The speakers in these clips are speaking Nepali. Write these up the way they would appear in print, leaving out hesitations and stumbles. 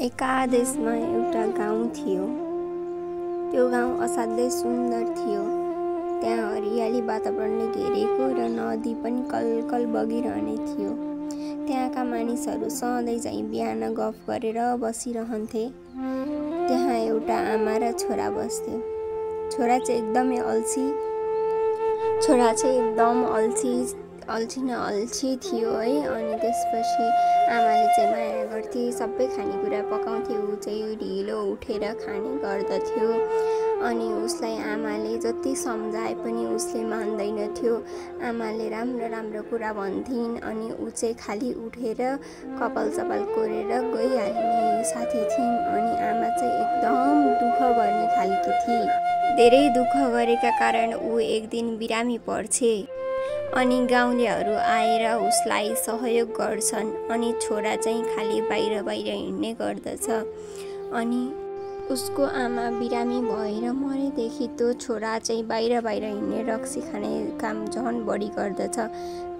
एका देशमा एउटा गाउँ थियो। त्यो गाउँ असाध्यै सुन्दर थियो। त्यहाँ हरियाली वातावरणले घेरेको र नदी पनि कलकल बगिरहने थियो। त्यहाँका मानिसहरू सधैँ चाहिँ बिहान गफ गरेर बसिरहन्थे। त्यहाँ एउटा आमा र छोरा बस्थे। छोरा चाहिँ एकदम अल्छी थियो है। अनि त्यसपछि आमाले चाहिँ माया गर्थे, सबै खानेकुरा पकाउँथे। ऊ चाहिँ ढिलो उठेर खाने गर्दथ्यो। अनि उसलाई आमाले जति सम्झाए पनि उसले मान्दैनथ्यो। आमाले राम्रो राम्रो कुरा भन्थिन् अनि ऊ चाहिँ खाली उठेर कपाल सपाल कोरेर गइहाल्ने साथी थिइन्। अनि आमा चाहिँ एकदम दुःख गर्ने खालकी थिए। धेरै दुःख गरेका कारण ऊ एक दिन बिरामी पर्छे। अनि गाउँलेहरू आएर उसलाई सहयोग गर्छन्। अनि छोरा चाहिँ खाली बाहिर हिँड्ने गर्दछ। अनि उसको आमा बिरामी भएर मरेदेखि त्यो छोरा चाहिँ बाहिर हिँड्ने रक्सी खाने काम झन् बढी गर्दछ।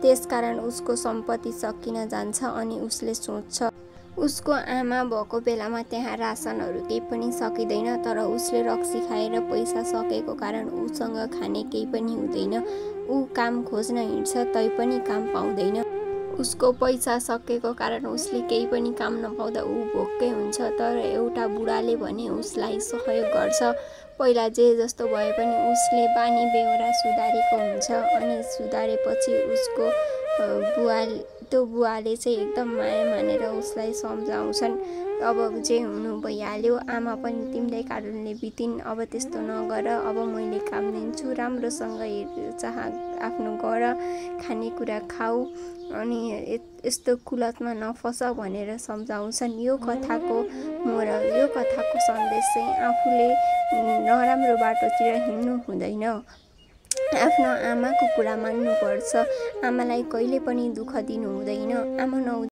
त्यसकारण उसको सम्पत्ति सकिन जान्छ। अनि उसले सोच्छ उसको आमा भएको बेलामा त्यहाँ रासनहरू केही पनि सकिँदैन। तर उसले रक्सी खाएर पैसा सकेको कारण उसँग खाने केही पनि हुँदैन। ऊ काम खोज्न हिँड्छ तैपनि काम पाउँदैन। उसको पैसा सकेको कारण उसले केही पनि काम नपाउँदा ऊ भोकै हुन्छ। तर एउटा बुढाले भने उसलाई सहयोग गर्छ। पहिला जे जस्तो भए पनि उसले बानी बेहोरा सुधारेको हुन्छ। अनि सुधारेपछि उसको त्यो बुवाले चाहिँ एकदम माया मानेर उसलाई सम्झाउँछन्। अब जे हुनु भइहाल्यो, आमा पनि तिम्रै कारणले बितिन्, अब त्यस्तो नगर, अब मैले काम दिन्छु, राम्रोसँग हेरचाह आफ्नो गर, खानेकुरा खाऊ, अनि यस्तो कुलतमा नफस भनेर सम्झाउँछन्। यो कथाको मोरल, यो कथाको सन्देश चाहिँ आफूले नराम्रो बाटोतिर हिँड्नु हुँदैन। आफ्नो आमाको कुरा मान्नुपर्छ। आमालाई कहिले पनि दुःख दिनु हुँदैन। आमा